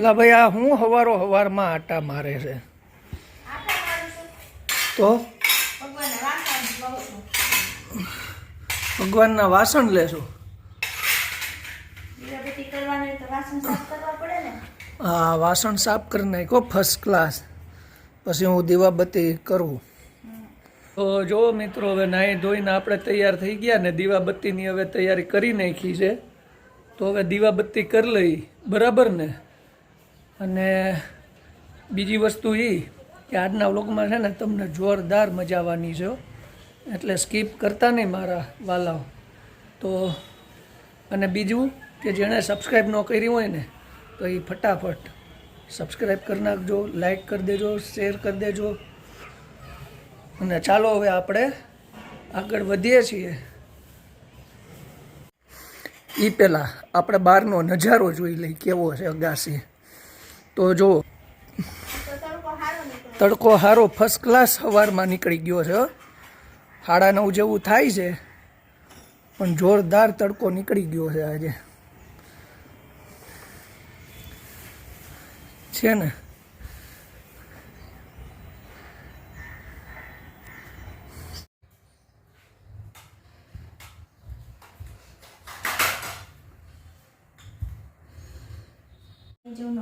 લા ભાઈ આ હું હવારમાં આટા મારે છે તો ભગવાનના વાસણ લેશું. હા વાસણ સાફ કરી નાખો ફર્સ્ટ ક્લાસ, પછી હું દીવાબત્તી કરું. તો જો મિત્રો હવે નાહી ધોઈને આપણે તૈયાર થઈ ગયા ને દીવાબત્તીની હવે તૈયારી કરી નાખી છે. તો હવે દીવાબત્તી કરી લઈ, બરાબર ને. અને બીજી વસ્તુ એ કે આજના વ્લોગમાં છે ને તમને જોરદાર મજા આવવાની છે, એટલે સ્કીપ કરતા નહીં મારા વાલાઓ. તો અને બીજું કે જેણે સબસ્ક્રાઈબ ન કરી હોય ને તો એ ફટાફટ સબસ્ક્રાઈબ કરી નાખજો, લાઈક કરી દેજો, શેર કરી દેજો. અને ચાલો હવે આપણે આગળ વધીએ છીએ. એ પહેલાં આપણે બહારનો નજારો જોઈ લઈ કેવો છે અગાસી. તો જો તડકો સારો ફર્સ્ટ ક્લાસ સવારમાં નીકળી ગયો છે. 9:30 જેવું થાય છે પણ જોરદાર તડકો નીકળી ગયો છે આજે, છે ને.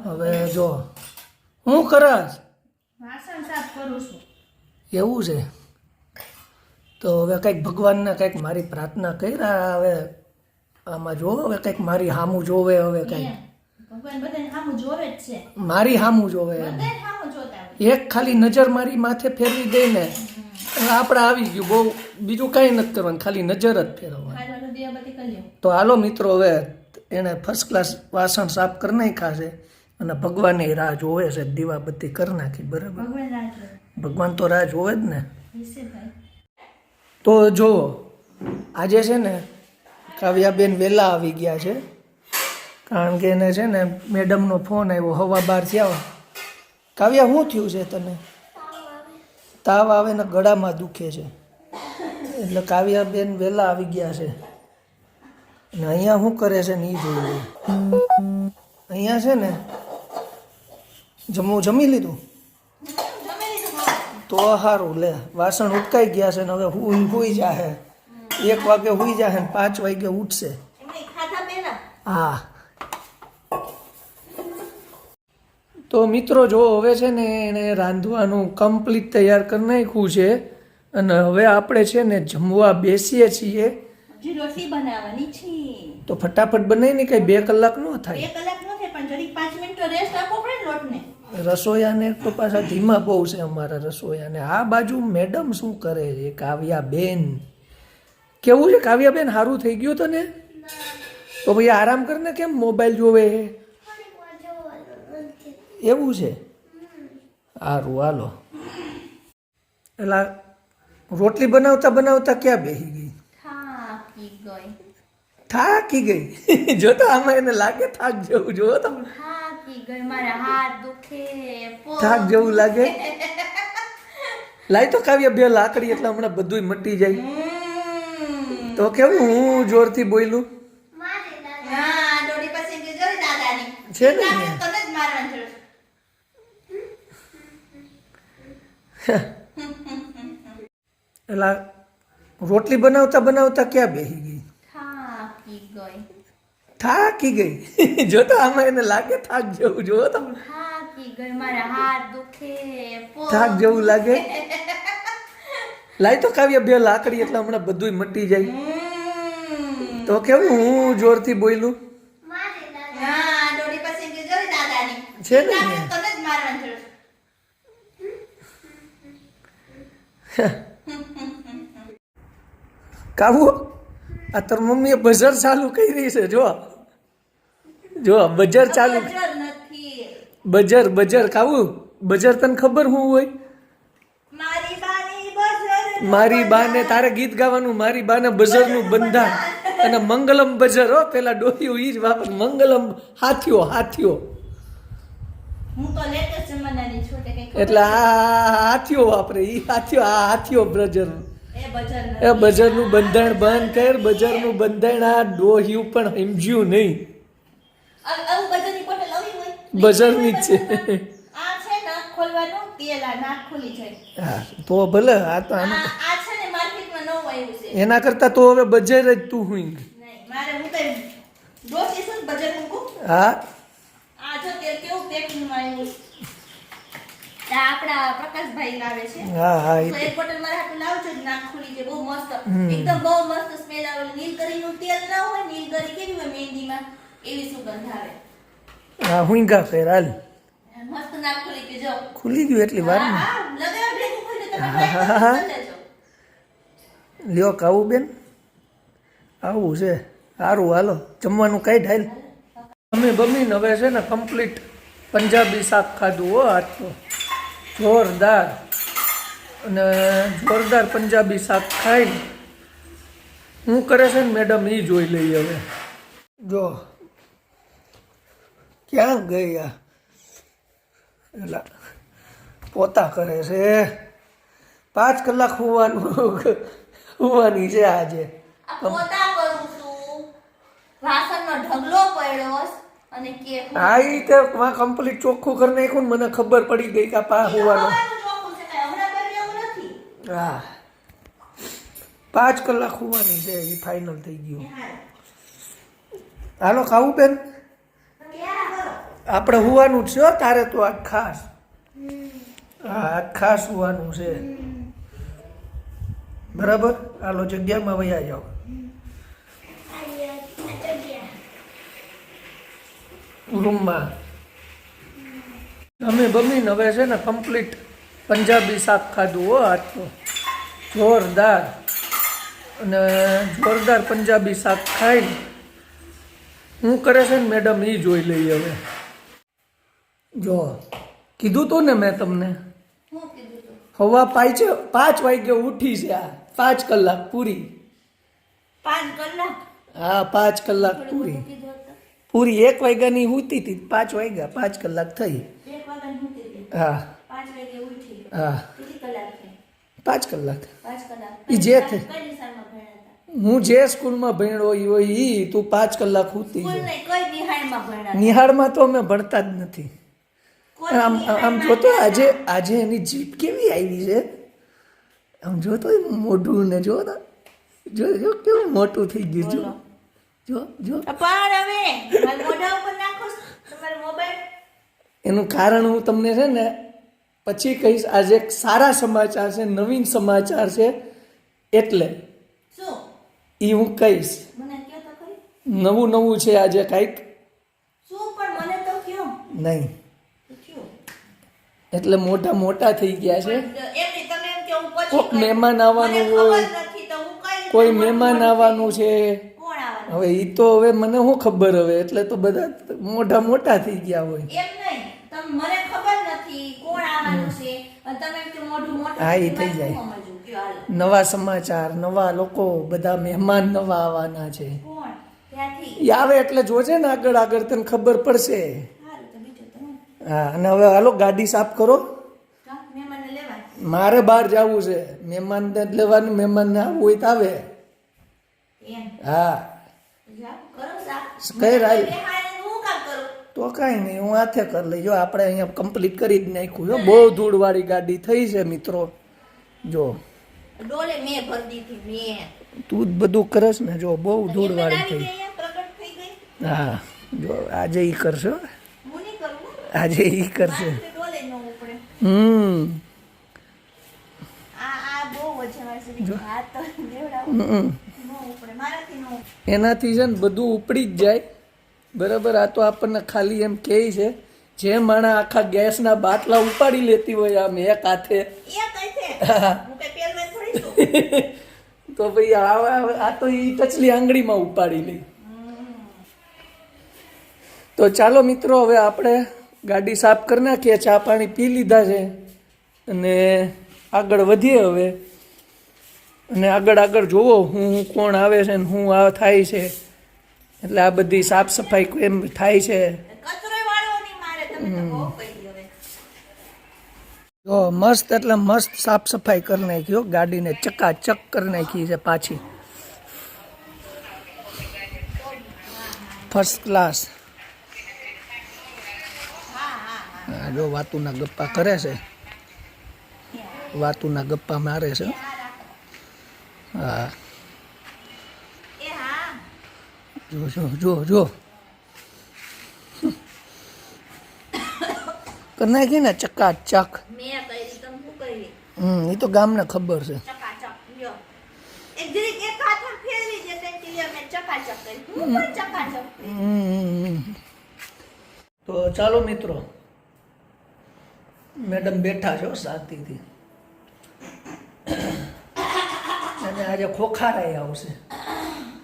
હવે જો હું કરસ વાસણ સાફ કરું છું. એવું છે. તો હવે કંઈક ભગવાનને કંઈક મારી પ્રાર્થના કર્યા. હવે આમાં જો હવે કંઈક મારી હામું જોવે, હવે કંઈક ભગવાન બધાને સામું જોવે જ છે, મારી હામું જોવે. બધાને સામું જોતા હોય. એક ખાલી નજર મારી માથે ફેરવી દે ને આપણે આવી ગયું. બહુ બીજું કાંઈ નથી કરવાનું, ખાલી નજર જ ફેરવવાની. હાલો દીવાબત્તી કરી લ્યો. તો હાલો મિત્રો, હવે એને ફર્સ્ટ ક્લાસ વાસણ સાફ કરી નાખ્યા છે અને ભગવાનની રાહ જોવે છે. દીવાબત્તી કરી નાખી, બરાબર. ભગવાન રાહ જોવે. ભગવાન તો રાહ જોવે જ ને. વિશેષભાઈ તો જો આજે છે ને કાવ્યાબેન વહેલા આવી ગયા છે, કારણ કે એને છે ને મેડમનો ફોન આવ્યો 12:15 થયા. કાવ્યા શું થયું છે તને? તાવ આવે ને ગળામાં દુખે છે, એટલે કાવ્યાબેન વહેલા આવી ગયા છે. અને અહીંયા શું કરે છે ને એ જોઈ. અહીંયા છે ને જમી લીધું તો સારું. લે વાસણ ઉટકાઈ ગયા છે ને હવે હુઈ જાહે. 1 વાગે હુઈ જાહે ને 5 વાગે ઉઠશે. હા તો મિત્રો જો હવે છે ને એને રાંધવાનું કમ્પ્લીટ તૈયાર કરી નાખ્યું છે અને હવે આપણે છે ને જમવા બેસીએ છીએ. હજી રોટલી બનાવવાની છે તો ફટાફટ બનાવી ને કઈ 2 કલાક ન થાય. 2 કલાક નો થાય પણ જરીક 5 મિનિટ તો રેસ્ટ આપવો પડે ને લોટને. રસોયાને તો પાછા ધીમા બહુ છે અમારા રસોયાને. આ બાજુ મેડમ શું કરે છે? કાવ્યાબેન કેવું છે? કાવ્યાબેન સારું થઈ ગયું તને? તો ભાઈ આરામ કરીને કેમ મોબાઈલ જોવે? એવું છે? સારું હાલો. એટલે રોટલી બનાવતા બનાવતા ક્યાં બેસી ગઈ? થાકી ગઈ. જો તો આમાં એને લાગે થાક જેવું. જો તો મારા હાથ દુખે, થાક જેવું લાગે. લાઈ તો કાવ્યા 2 લાકડી એટલે હમણાં બધું મટી જાય. તો કેવું હું જોરથી બોલ્યું છે ને. એટલે રોટલી બનાવતા બનાવતા ક્યાં બેસી ગઈ? થાકી ગઈ. જો તો આમાં એને લાગે થાક જેવું. જો તો મારા હાથ દુખે, થાક જેવું લાગે. લાઈ તો કાવ્યા 2 લાકડી એટલે હમણાં બધું મટી જાય. તો કેવું હું જોરથી બોલ્યું છે ને. કાવું આ તાર મમ્મીએ બજાર ચાલુ કરી છે. જો બજાર ચાલુ. બજાર કાવું બજાર તને ખબર શું હોય? મારી બાને તારે ગીત ગાવાનું. મારી બાને બજારનું બંધાણ અને મંગલમ બજાર. હો પેલા ડોહ્યું ઈ જ વાપર. મંગલમ હાથીઓ. એટલે આ હાથીઓ વાપરે. ઈ હાથીઓ. આ હાથીઓ બજાર. એ બજારનું બંધાણ બંધ કર. બજારનું બંધાણ આ ડોહ્યું પણ સમજ્યું નહીં. બજારની જ છે આ છે નાક ખોલવાનું તેલ આ નાક ખુલી જાય હા તો ભલે આ તો આનું આ છે ને માર્કેટમાં નવું આવ્યું છે એના કરતા તો હવે બજાર જ તું હુંગ નહીં મારે હું કઈ ડોસી શું બજાર મૂકું હા આ જો તેલ કેવું પેકિંગમાં આવ્યું આ આપણા પ્રકાશભાઈ લાવે છે હા હા તો એક બોટલ મારા હાટુ લાવજો જ નાક ખુલી છે બહુ મસ્ત એકદમ બહુ મસ્ત સ્મેલ આવે નીલગરીનું તેલ ના હોય નીલગરી કેવી હોય મહેંદીમાં એવી સુગંધ આવે હા હુંગા ફેર હાલ મસ્ત નાક ખુલી કે જો ખુલી ગયું એટલી વાર ને હા લગાવ ભેગું ખુલી તમે હા. ટ્રાય કરજો લ્યો ખાવું બેન આવું છે સારું હાલો જમવાનું કઈ ઢાલ અમે બમીને હવે છે ને કમ્પ્લીટ પંજાબી શાક ખાધું હો આજ તો જોરદાર અને જોરદાર પંજાબી શાક ખાઈને શું કરે છે ને મેડમ એ જોઈ લઈએ હવે જો ક્યાં ગઈ આ એલા પોતા કરે છે 5 કલાક હોવાની છે આજે આ પોતા કરું છું વાસણનો ઢગલો પડ્યો અને કે હા એ તે કમ્પ્લીટ ચોખ્ખું કરી નાખ્યું ને મને ખબર પડી ગઈ કે આ પા હોવાનો ચોખ્ખું છે કાંઈ હમણાં કર્યું એવું નથી હા 5 કલાક હોવાની છે એ ફાઇનલ થઈ ગયું હાલો ખાવું બેન આપણે હોવાનું જ છે હો તારે તો આજ ખાસ હા આજ ખાસ હોવાનું છે બરાબર હાલો જગ્યામાં વયા જાઓ રૂમમાં અમે બમીને હવે છે ને કમ્પ્લીટ પંજાબી શાક ખાધું હો આજ તો જોરદાર અને જોરદાર પંજાબી શાક ખાઈને શું કરે છે ને મેડમ એ જોઈ લઈએ હવે જો કીધું તું ને મેં તમને હું કીધું તું હવા 5 વાગે ઉઠી છે આ 5 કલાક પૂરી 5 કલાક હા 5 કલાક પૂરી કીધું હતું પૂરી 1 વાગ્યાની હુતી હતી 5 વાગ્યા 5 કલાક થઈ 1 વાગ્યાની હું કીધી હા 5 વાગે ઉઠી હા કેટલી કલાક થઈ 5 કલાક 5 કલાક ઈ જે થઈ. કઈ નિશાળમાં ભણ્યા હતા હું જે સ્કૂલમાં ભણ્યો હોય ઈ તું 5 કલાક હુતી સ્કૂલ છે નહીં કઈ નિહાળમાં ભણ્યા હતા? નિહાળમાં તો અમે ભણતા જ નથી કોઈ આમ નિહાળમાં જોતો ગયા હતા? આજે એની જીપ કેવી આવી છે આમ જોતો મોઢું ને જો તો જો કેવું મોટું થઈ ગયું જો જો જો પણ હવે મારા મોઢા ઉપર નાખો છો તમારો મોબાઈલ એનું કારણ હું તમને છે ને પછી કહીશ આજે એક સારા સમાચાર છે નવીન સમાચાર છે એટલે શું એ હું કહીશ મને કયો તો ખરી નવું છે આજે કાંઈક શું પણ મને તો કયો નહીં તો કયો એટલે મોટા થઈ ગયા છે એમની તમે એમ કે હું પછી કોક કહીશ. મહેમાન આવવાનું મને હોય ખબર નથી તો હું કઈ રીતે કોઈ મોઢું મહેમાન મોઢું આવવાનું છે કોણ આવવાનું હવે એ તો હવે મને શું ખબર હવે એટલે તો બધા મોટા થઈ ગયા હોય એમ નહીં તમે મને ખબર નથી કોણ આવવાનું છે અને તમે એમ કે મોઢું મોટું હા, એ છે, થઈ મારે જાય. શું સમજવું? કયો હાલો. નવા સમાચાર નવા લોકો બધા મહેમાન નવા આવવાના છે કોણ ત્યાંથી એ આવે એટલે જોજે ને આગળ તને ખબર પડશે સારું તો બીજું તો હું. હા અને હવે હાલો ગાડી સાફ કરો કા મહેમાનને લેવા મારે બહાર જવું છે મહેમાનને જ લેવાનું મહેમાનને આવવું હોય તો આવે એમ હા જાઓ, કરો સાફ. કઈ રાઈ બે હારે હું કામ કરું તો કાંઈ નહીં હું હાથે કરી લઈ જો આપણે અહીંયા કમ્પ્લીટ કરી જ નાખ્યું જો બહુ ધૂળવાળી ગાડી થઈ છે મિત્રો જો ડોલે મેં ભરી દીધી મેં તું જ બધું કરસ ને જો બહુ એમને ધૂળવાળી આવી થઈ ગઈ અહીંયા પ્રગટ થઈ ગઈ હા જો આજે ઈ કરશે હો. હું નહીં કરું હો. આજે ઈ કરશે મારાથી ડોલે ન ઉપડે આ બહુ વજન છે હાથ તો દેવડાવું ન ઉપડે મારાથી ન ઉપડે. એનાથી છે ને બધું ઉપડી જ જાય બરાબર આ તો આપણને ખાલી એમ કહે છે જે માણા આખા ગેસના બાટલા ઉપાડી લેતી હોય આમ એક હાથે એ કઈ છે હું કઈ પેલવેન થોડી છું તો ભાઈ આ તો ઈ ટચલી આંગળીમાં ઉપાડી લે તો ચાલો મિત્રો હવે આપણે ગાડી સાફ કરી નાખીએ ચા પાણી પી લીધા છે અને આગળ વધીએ હવે અને આગળ જોવો હું કોણ આવે છે ને હું આ થાય છે એટલે આ બધી સાફ સફાઈ કેમ થાય છે કચરો વાળવો નહીં મારે તમે તો બહુ કહી હવે જો મસ્ત એટલે મસ્ત સાફ સફાઈ કરી નાખ્યો ગાડીને ચકાચક કરી નાખી છે પાછી ફર્સ્ટ ક્લાસ જો વાતુના ગપ્પા કરે છે, વાતુના ગપ્પા મારે છે. હા એ હા જો જો જો જો કરી નાખી ને ચકાચક. મેં કરી તમે શું કરી એ તો ગામને ખબર છે. ચકાચક લ્યો એક જરીક એક હાથ આમ ફેરવી દે તો લ્યો મેં ચકાચક કરી હું પણ ચકાચક કરી. તો ચાલો મિત્રો, મેડમ બેઠા છો શાંતિથી, અને આજે ખોખારાય આવશે.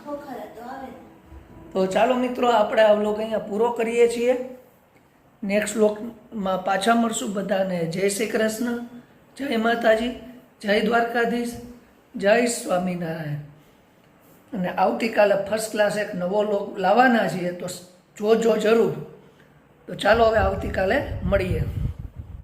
ખોખર તો આવે તો ચાલો મિત્રો, આપણે આ વ્લોગ અહીંયા પૂરો કરીએ છીએ. નેક્સ્ટ વ્લોગમાં પાછા મળશું. બધાને જય શ્રી કૃષ્ણ, જય માતાજી, જય દ્વારકાધીશ, જય સ્વામિનારાયણ. અને આવતીકાલે ફર્સ્ટ ક્લાસ એક નવો વ્લોગ લાવવાના છીએ, તો જોજો જરૂર. તો ચાલો હવે આવતીકાલે મળીએ.